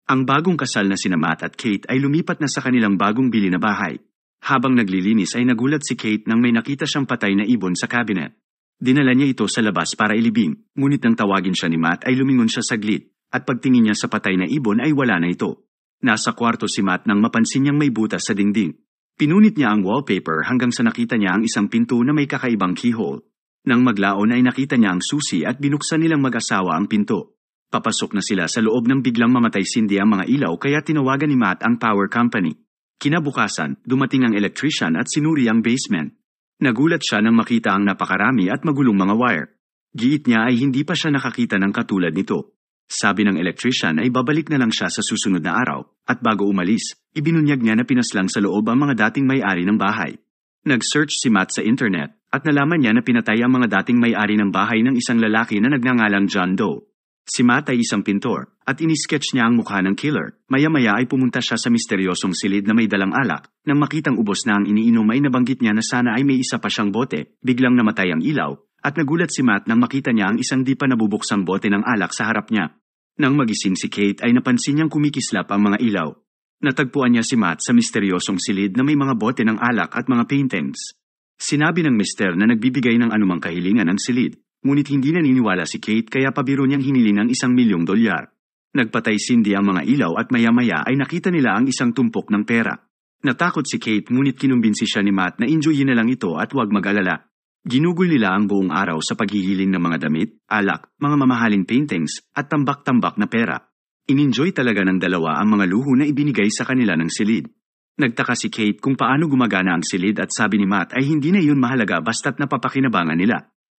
Ang bagong kasal na sina Matt at Kate ay lumipat na sa kanilang bagong bili na bahay. Habang naglilinis ay nagulat si Kate nang may nakita siyang patay na ibon sa cabinet. Dinala niya ito sa labas para ilibing, ngunit nang tawagin siya ni Matt ay lumingon siya saglit, at pagtingin niya sa patay na ibon ay wala na ito. Nasa kwarto si Matt nang mapansin niyang may butas sa dingding. Pinunit niya ang wallpaper hanggang sa nakita niya ang isang pinto na may kakaibang keyhole. Nang maglaon ay nakita niya ang susi at binuksan nilang mag-asawa ang pinto. Papasok na sila sa loob nang biglang mamatay sindi ang mga ilaw kaya tinawagan ni Matt ang power company. Kinabukasan, dumating ang electrician at sinuri ang basement. Nagulat siya nang makita ang napakarami at magulong mga wire. Giit niya ay hindi pa siya nakakita ng katulad nito. Sabi ng electrician ay babalik na lang siya sa susunod na araw, at bago umalis, ibinunyag niya na pinaslang sa loob ang mga dating may-ari ng bahay. Nag-search si Matt sa internet, at nalaman niya na pinatay ang mga dating may-ari ng bahay ng isang lalaki na nagngangalang John Doe. Si Matt ay isang pintor, at inisketch niya ang mukha ng killer. Maya-maya ay pumunta siya sa misteryosong silid na may dalang alak. Nang makitang ubos na ang iniinom ay nabanggit niya na sana ay may isa pa siyang bote. Biglang namatay ang ilaw, at nagulat si Matt nang makita niya ang isang di pa nabubuksang bote ng alak sa harap niya. Nang magising si Kate ay napansin niyang kumikislap ang mga ilaw. Natagpuan niya si Matt sa misteryosong silid na may mga bote ng alak at mga paintings. Sinabi ng mister na nagbibigay ng anumang kahilingan ang silid. Ngunit hindi naniniwala si Kate kaya pabiro niyang hiniling ang $1,000,000. Nagpatay sindi ang mga ilaw at maya-maya ay nakita nila ang isang tumpok ng pera. Natakot si Kate ngunit kinumbinsi siya ni Matt na enjoyin na lang ito at huwag mag-alala. Ginugol nila ang buong araw sa paghihiling ng mga damit, alak, mga mamahaling paintings at tambak-tambak na pera. Inenjoy talaga ng dalawa ang mga luho na ibinigay sa kanila ng silid. Nagtaka si Kate kung paano gumagana ang silid at sabi ni Matt ay hindi na iyon mahalaga basta't napapakinabangan nila.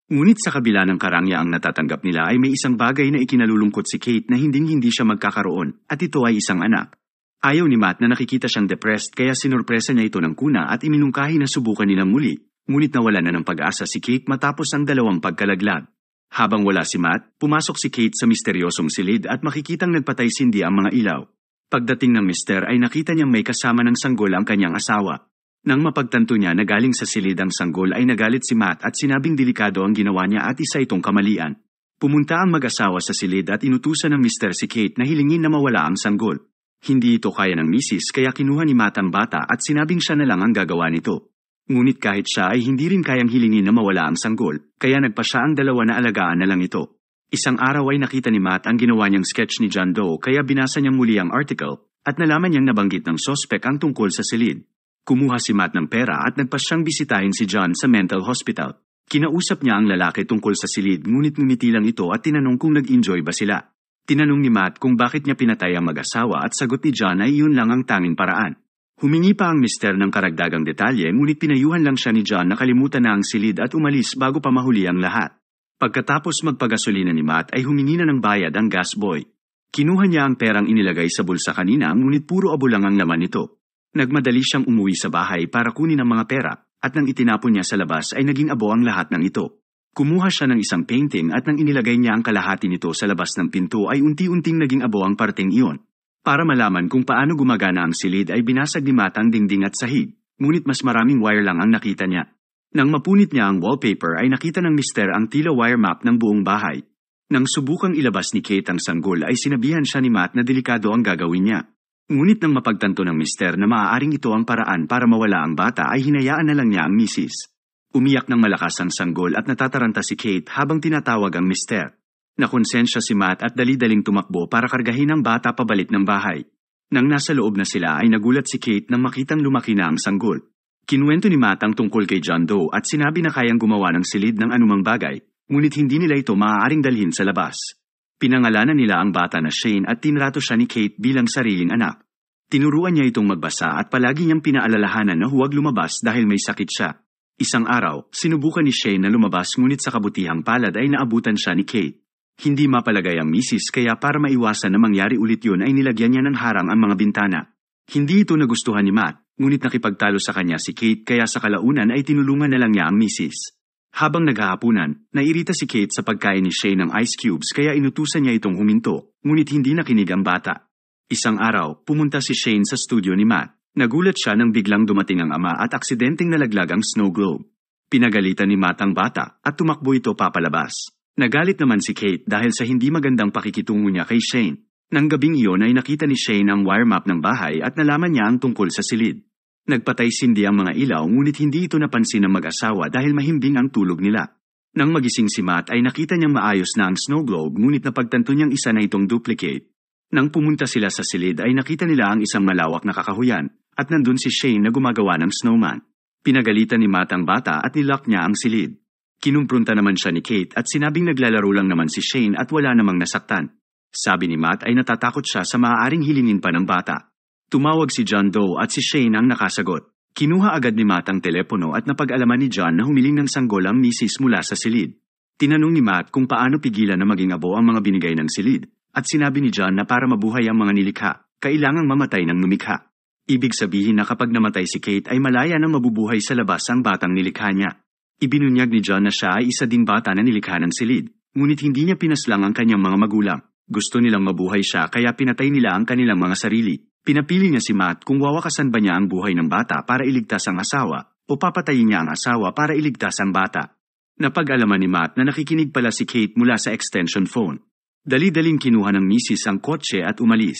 Ngunit sa kabila ng karangyaang natatanggap nila ay may isang bagay na ikinalulungkot si Kate na hinding-hindi siya magkakaroon, at ito ay isang anak. Ayaw ni Matt na nakikita siyang depressed kaya sinurpresa niya ito ng kuna at iminungkahi na subukan nilang muli, ngunit nawala na ng pag-asa si Kate matapos ang dalawang pagkalaglag. Habang wala si Matt, pumasok si Kate sa misteryosong silid at makikitang nagpatay sindi ang mga ilaw. Pagdating ng mister ay nakita niyang may kasama ng sanggol ang kanyang asawa. Nang mapagtanto niya na galing sa silid ang sanggol ay nagalit si Matt at sinabing delikado ang ginawa niya at isa itong kamalian. Pumunta ang mag-asawa sa silid at inutusan ng mister si Kate na hilingin na mawala ang sanggol. Hindi ito kaya ng misis kaya kinuha ni Matt ang bata at sinabing siya na lang ang gagawa nito. Ngunit kahit siya ay hindi rin kayang hilingin na mawala ang sanggol, kaya nagpa siya ang dalawa na alagaan na lang ito. Isang araw ay nakita ni Matt ang ginawa niyang sketch ni John Doe kaya binasa niyang muli ang article at nalaman niyang nabanggit ng sospek ang tungkol sa silid. Kumuha si Matt ng pera at nagpa siyang bisitahin si John sa mental hospital. Kinausap niya ang lalaki tungkol sa silid ngunit ngumiti lang ito at tinanong kung nag-enjoy ba sila. Tinanong ni Matt kung bakit niya pinatay ang mag-asawa at sagot ni John ay iyon lang ang tanging paraan. Humingi pa ang mister ng karagdagang detalye ngunit pinayuhan lang siya ni John na kalimutan na ang silid at umalis bago pa mahuli ang lahat. Pagkatapos magpagasolina ni Matt ay humingi na ng bayad ang gas boy. Kinuha niya ang perang inilagay sa bulsa kanina ngunit puro abo lang ang laman nito. Nagmadali siyang umuwi sa bahay para kunin ang mga pera at nang itinapon niya sa labas ay naging abo ang lahat ng ito. Kumuha siya ng isang painting at nang inilagay niya ang kalahati nito sa labas ng pinto ay unti-unting naging abo ang parteng iyon. Para malaman kung paano gumagana ang silid ay binasag ni Matt ang dingding at sahig, ngunit mas maraming wire lang ang nakita niya. Nang mapunit niya ang wallpaper ay nakita ng mister ang tila wire map ng buong bahay. Nang subukang ilabas ni Kate ang sanggol ay sinabihan siya ni Matt na delikado ang gagawin niya. Ngunit nang mapagtanto ng mister na maaaring ito ang paraan para mawala ang bata ay hinayaan na lang niya ang misis. Umiyak ng malakas ang sanggol at natataranta si Kate habang tinatawag ang mister. Nakonsensya si Matt at dali-daling tumakbo para kargahin ang bata pabalik ng bahay. Nang nasa loob na sila ay nagulat si Kate nang makitang lumaki na ang sanggol. Kinuwento ni Matt ang tungkol kay John Doe at sinabi na kayang gumawa ng silid ng anumang bagay, ngunit hindi nila ito maaaring dalhin sa labas. Pinangalanan nila ang bata na Shane at tinrato siya ni Kate bilang sariling anak. Tinuruan niya itong magbasa at palagi niyang pinaalalahanan na huwag lumabas dahil may sakit siya. Isang araw, sinubukan ni Shane na lumabas ngunit sa kabutihang palad ay naabutan siya ni Kate. Hindi mapalagay ang misis kaya para maiwasan na mangyari ulit yun ay nilagyan niya ng harang ang mga bintana. Hindi ito nagustuhan ni Matt, ngunit nakipagtalo sa kanya si Kate kaya sa kalaunan ay tinulungan na lang niya ang misis. Habang naghahapunan, nairita si Kate sa pagkain ni Shane ng ice cubes kaya inutusan niya itong huminto, ngunit hindi nakinig ang bata. Isang araw, pumunta si Shane sa studio ni Matt. Nagulat siya nang biglang dumating ang ama at aksidenteng nalaglag ang snow globe. Pinagalitan ni Matt ang bata at tumakbo ito papalabas. Nagalit naman si Kate dahil sa hindi magandang pakikitungo niya kay Shane. Nang gabing iyon ay nakita ni Shane ang wire map ng bahay at nalaman niya ang tungkol sa silid. Nagpatay-sindi ang mga ilaw ngunit hindi ito napansin ng mag-asawa dahil mahimbing ang tulog nila. Nang magising si Matt ay nakita niyang maayos na ang snow globe ngunit napagtanto niyang isa na itong duplicate. Nang pumunta sila sa silid ay nakita nila ang isang malawak na kakahuyan at nandun si Shane na gumagawa ng snowman. Pinagalitan ni Matt ang bata at nilock niya ang silid. Kinumprunta naman siya ni Kate at sinabing naglalaro lang naman si Shane at wala namang nasaktan. Sabi ni Matt ay natatakot siya sa maaaring hilingin pa ng bata. Tumawag si John Doe at si Shane ang nakasagot. Kinuha agad ni Matt ang telepono at napag-alaman ni John na humiling ng sanggol ang misis mula sa silid. Tinanong ni Matt kung paano pigilan na maging abo ang mga binigay ng silid at sinabi ni John na para mabuhay ang mga nilikha, kailangang mamatay ng lumikha. Ibig sabihin na kapag namatay si Kate ay malaya nang mabubuhay sa labas ang batang nilikha niya. Ibinunyag ni John na siya ay isa ding bata na nilikha ng silid, ngunit hindi niya pinaslang ang kanyang mga magulang. Gusto nilang mabuhay siya kaya pinatay nila ang kanilang mga sarili. Pinapili niya si Matt kung wawakasan ba niya ang buhay ng bata para iligtas ang asawa o papatayin niya ang asawa para iligtas ang bata. Napag-alaman ni Matt na nakikinig pala si Kate mula sa extension phone. Dali-daling kinuha ng misis ang kotse at umalis.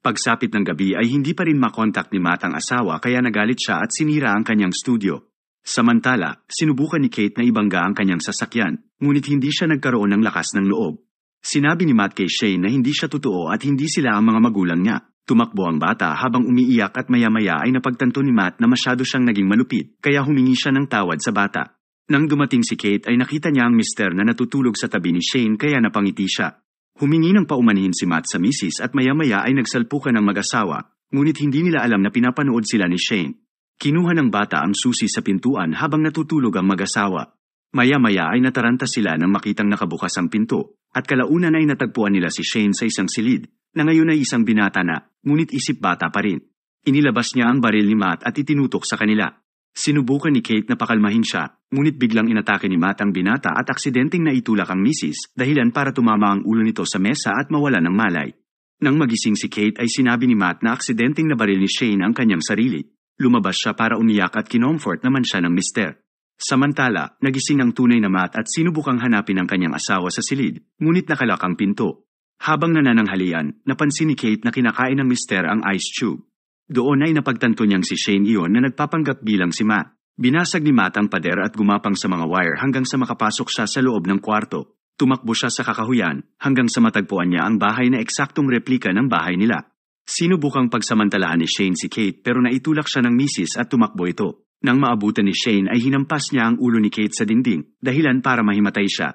Pagsapit ng gabi ay hindi pa rin makontak ni Matt ang asawa kaya nagalit siya at sinira ang kanyang studio. Samantala, sinubukan ni Kate na ibangga ang kanyang sasakyan, ngunit hindi siya nagkaroon ng lakas ng loob. Sinabi ni Matt kay Shane na hindi siya totoo at hindi sila ang mga magulang niya. Tumakbo ang bata habang umiiyak at maya-maya ay napagtanto ni Matt na masyado siyang naging malupit kaya humingi siya ng tawad sa bata. Nang dumating si Kate ay nakita niya ang mister na natutulog sa tabi ni Shane kaya napangiti siya. Humingi ng paumanhin si Matt sa misis at maya-maya ay nagsalpukan ng mag-asawa, ngunit hindi nila alam na pinapanood sila ni Shane. Kinuha ng bata ang susi sa pintuan habang natutulog ang mag-asawa. Maya-maya ay nataranta sila nang makitang nakabukas ang pinto, at kalaunan ay natagpuan nila si Shane sa isang silid, na ngayon ay isang binata na, ngunit isip bata pa rin. Inilabas niya ang baril ni Matt at itinutok sa kanila. Sinubukan ni Kate na pakalmahin siya, ngunit biglang inatake ni Matt ang binata at aksidenteng naitulak ang misis, dahilan para tumama ang ulo nito sa mesa at mawala ng malay. Nang magising si Kate ay sinabi ni Matt na aksidenteng nabaril ni Shane ang kanyang sarili. Lumabas siya para umiyak at kinomfort naman siya ng mister. Samantala, nagising ang tunay na Matt at sinubukang hanapin ang kanyang asawa sa silid, ngunit nakalak ang pinto. Habang nanananghalian, napansin ni Kate na kinakain ng mister ang ice tube. Doon ay napagtanto niyang si Shane iyon na nagpapanggap bilang si Matt. Binasag ni Matt ang pader at gumapang sa mga wire hanggang sa makapasok siya sa loob ng kwarto. Tumakbo siya sa kakahuyan hanggang sa matagpuan niya ang bahay na eksaktong replika ng bahay nila. Sinubukang pagsamantalahan ni Shane si Kate pero naitulak siya ng misis at tumakbo ito. Nang maabutan ni Shane ay hinampas niya ang ulo ni Kate sa dingding, dahilan para mahimatay siya.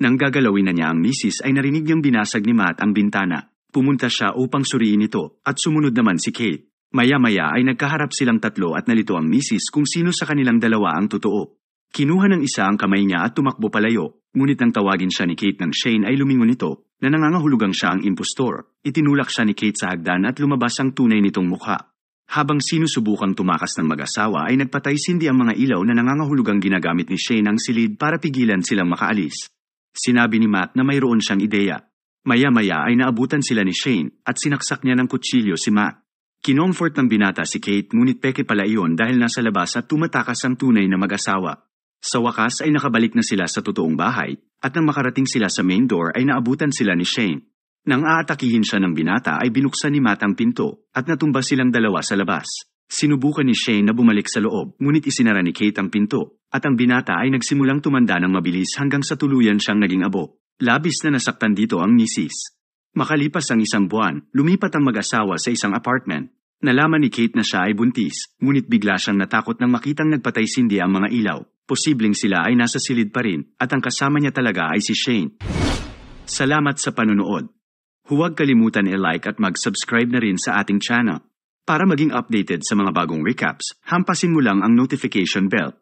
Nang gagalawin na niya ang misis ay narinig niyang binasag ni Matt ang bintana. Pumunta siya upang suriin ito at sumunod naman si Kate. Maya-maya ay nagkaharap silang tatlo at nalito ang misis kung sino sa kanilang dalawa ang totoo. Kinuha ng isa ang kamay niya at tumakbo palayo, ngunit nang tawagin siya ni Kate ng Shane ay lumingon ito na nangangahulugang siya ang impostor. Itinulak siya ni Kate sa hagdan at lumabas ang tunay nitong mukha. Habang sinusubukang tumakas ng mag-asawa ay nagpatay-sindi ang mga ilaw na nangangahulugang ginagamit ni Shane ang silid para pigilan silang makaalis. Sinabi ni Matt na mayroon siyang ideya. Maya-maya ay naabutan sila ni Shane at sinaksak niya ng kutsilyo si Matt. Kinomfort ng binata si Kate ngunit peke pala iyon dahil nasa labas at tumatakas ang tunay na mag-asawa. Sa wakas ay nakabalik na sila sa totoong bahay at nang makarating sila sa main door ay naabutan sila ni Shane. Nang aatakihin siya ng binata ay binuksan ni Matt ang pinto at natumba silang dalawa sa labas. Sinubukan ni Shane na bumalik sa loob ngunit isinara ni Kate ang pinto at ang binata ay nagsimulang tumanda ng mabilis hanggang sa tuluyan siyang naging abo. Labis na nasaktan dito ang misis. Makalipas ang isang buwan, lumipat ang mag-asawa sa isang apartment. Nalaman ni Kate na siya ay buntis, ngunit bigla siyang natakot nang makitang nagpatay-sindi ang mga ilaw. Posibleng sila ay nasa silid pa rin at ang kasama niya talaga ay si Shane. Salamat sa panunood. Huwag kalimutan i-like at mag-subscribe na rin sa ating channel. Para maging updated sa mga bagong recaps, hampasin mo lang ang notification bell.